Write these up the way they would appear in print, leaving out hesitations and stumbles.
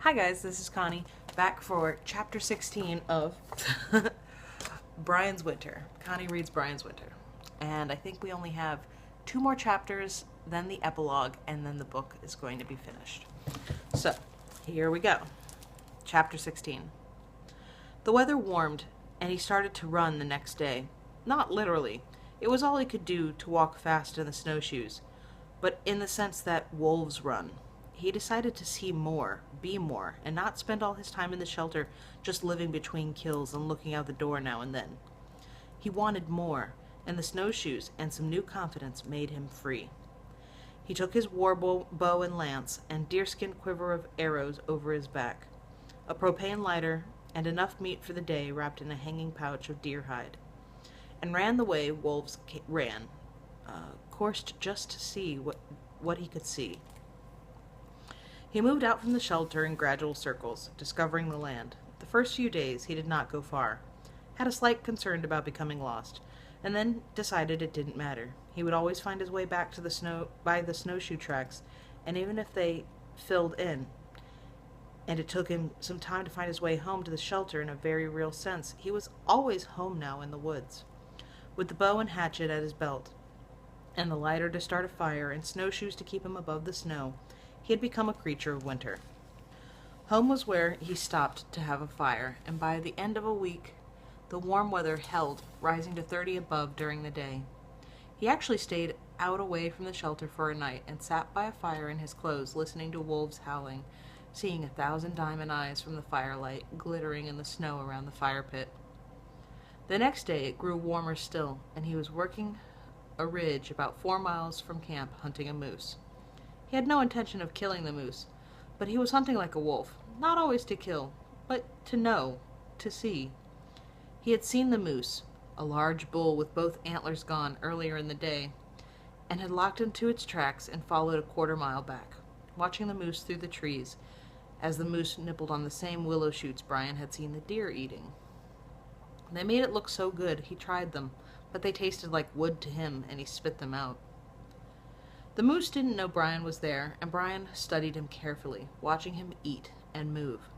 Hi guys, this is Connie, back for chapter 16 of Brian's Winter. Connie reads Brian's Winter. And I think we only have 2 more chapters, then the epilogue, and then the book is going to be finished. So, here we go. Chapter 16. The weather warmed, and he started to run the next day. Not literally. It was all he could do to walk fast in the snowshoes, but in the sense that wolves run. He decided to see more, be more, and not spend all his time in the shelter just living between kills and looking out the door now and then. He wanted more, and the snowshoes and some new confidence made him free. He took his war bow and lance and deerskin quiver of arrows over his back, a propane lighter, and enough meat for the day wrapped in a hanging pouch of deer hide, and ran the way wolves ran, coursed just to see what he could see. He moved out from the shelter in gradual circles, discovering the land. The first few days he did not go far, had a slight concern about becoming lost, and then decided it didn't matter. He would always find his way back to the snowshoe tracks, and even if they filled in, and it took him some time to find his way home to the shelter in a very real sense, he was always home now in the woods, with the bow and hatchet at his belt, and the lighter to start a fire, and snowshoes to keep him above the snow. He had become a creature of winter. Home was where he stopped to have a fire, and by the end of a week, the warm weather held, rising to 30 above during the day. He actually stayed out away from the shelter for a night and sat by a fire in his clothes, listening to wolves howling, seeing 1,000 diamond eyes from the firelight glittering in the snow around the fire pit. The next day it grew warmer still, and he was working a ridge about 4 miles from camp hunting a moose. He had no intention of killing the moose, but he was hunting like a wolf, not always to kill, but to know, to see. He had seen the moose, a large bull with both antlers gone, earlier in the day, and had locked into its tracks and followed a 1/4 mile back, watching the moose through the trees, as the moose nibbled on the same willow shoots Brian had seen the deer eating. They made it look so good, he tried them, but they tasted like wood to him, and he spit them out. The moose didn't know Brian was there, and Brian studied him carefully, watching him eat and move.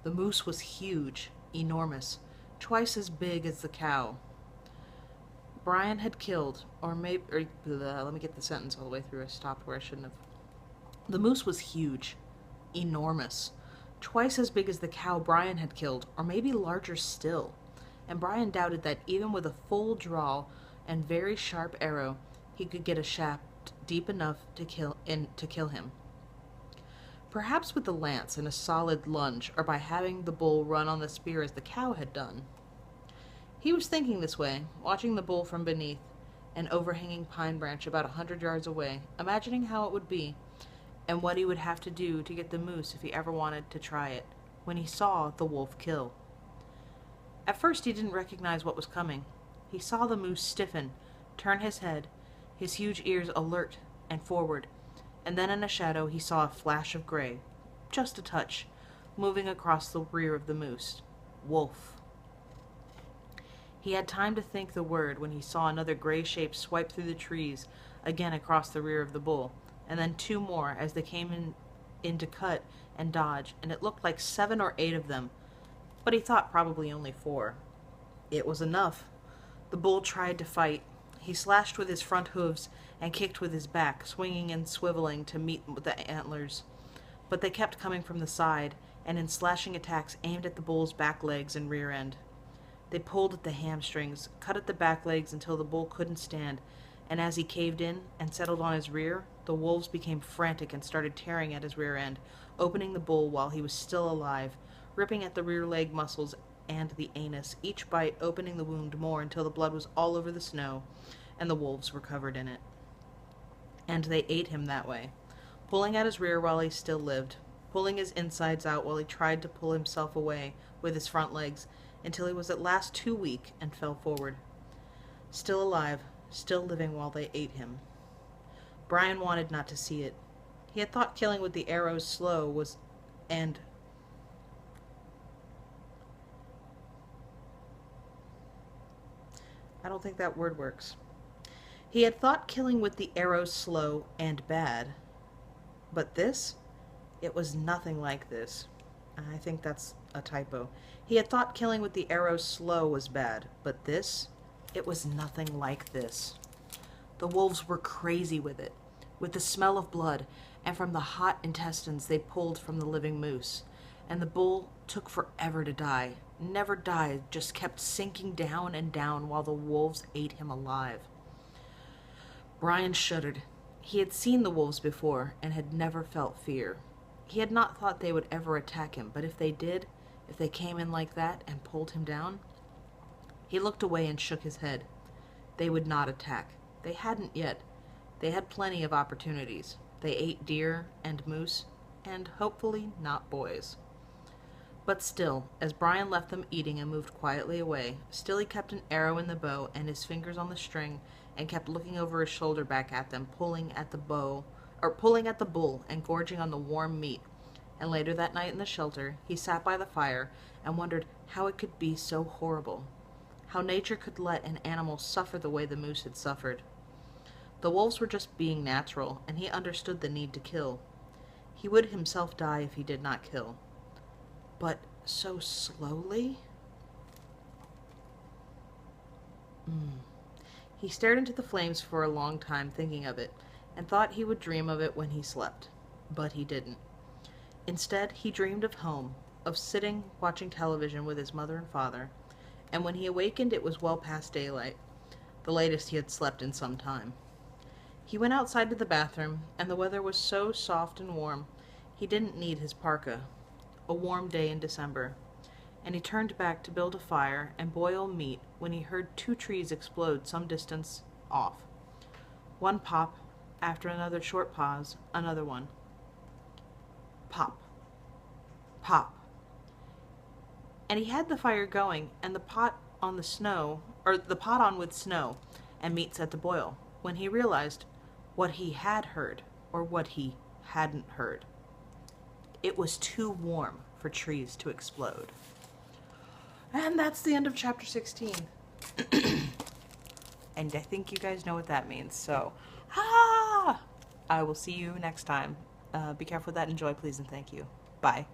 The moose was huge, enormous, twice as big as the cow Brian had killed, let me get the sentence all the way through. I stopped where I shouldn't have. The moose was huge, enormous, twice as big as the cow Brian had killed, or maybe larger still, and Brian doubted that even with a full draw and very sharp arrow, he could get a shaft deep enough to kill him. Perhaps with the lance and a solid lunge, or by having the bull run on the spear as the cow had done. He was thinking this way, watching the bull from beneath an overhanging pine branch about 100 yards away, imagining how it would be, and what he would have to do to get the moose if he ever wanted to try it, when he saw the wolf kill. At first he didn't recognize what was coming. He saw the moose stiffen, turn his head, his huge ears alert and forward, and then in a shadow he saw a flash of gray, just a touch, moving across the rear of the moose. Wolf. He had time to think the word when he saw another gray shape swipe through the trees, again across the rear of the bull, and then 2 more as they came in to cut and dodge, and it looked like 7 or 8 of them, but he thought probably only 4. It was enough. The bull tried to fight. He slashed with his front hooves and kicked with his back, swinging and swiveling to meet the antlers. But they kept coming from the side, and in slashing attacks aimed at the bull's back legs and rear end. They pulled at the hamstrings, cut at the back legs until the bull couldn't stand, and as he caved in and settled on his rear, the wolves became frantic and started tearing at his rear end, opening the bull while he was still alive, ripping at the rear leg muscles and the anus, each bite opening the wound more until the blood was all over the snow, and the wolves were covered in it. And they ate him that way, pulling at his rear while he still lived, pulling his insides out while he tried to pull himself away with his front legs, until he was at last too weak and fell forward. Still alive, still living while they ate him. Brian wanted not to see it. He had thought killing with the arrows slow was, and I don't think that word works. He had thought killing with the arrows slow and bad. But this? It was nothing like this. I think that's a typo. He had thought killing with the arrow slow was bad, but this, it was nothing like this. The wolves were crazy with the smell of blood, and from the hot intestines they pulled from the living moose. And the bull took forever to die. Never died, just kept sinking down and down while the wolves ate him alive. Brian shuddered. He had seen the wolves before and had never felt fear. He had not thought they would ever attack him, but if they did, if they came in like that and pulled him down, he looked away and shook his head. They would not attack. They hadn't yet. They had plenty of opportunities. They ate deer and moose, and hopefully not boys. But still, as Brian left them eating and moved quietly away, still he kept an arrow in the bow and his fingers on the string, and kept looking over his shoulder back at them, pulling at the bull and gorging on the warm meat. And later that night in the shelter, he sat by the fire and wondered how it could be so horrible, how nature could let an animal suffer the way the moose had suffered. The wolves were just being natural, and he understood the need to kill. He would himself die if he did not kill. But so slowly? He stared into the flames for a long time, thinking of it, and thought he would dream of it when he slept. But he didn't. Instead, he dreamed of home, of sitting watching television with his mother and father, and when he awakened it was well past daylight, the latest he had slept in some time. He went outside to the bathroom, and the weather was so soft and warm, he didn't need his parka. A warm day in December, and he turned back to build a fire and boil meat when he heard 2 trees explode some distance off. One pop, after another short pause, another one. Pop. Pop. And he had the fire going and the pot on with snow, and meat set to boil, when he realized what he had heard, or what he hadn't heard. It was too warm for trees to explode. And that's the end of chapter 16. And I think you guys know what that means. So, I will see you next time. Be careful with that. Enjoy, please, and thank you. Bye.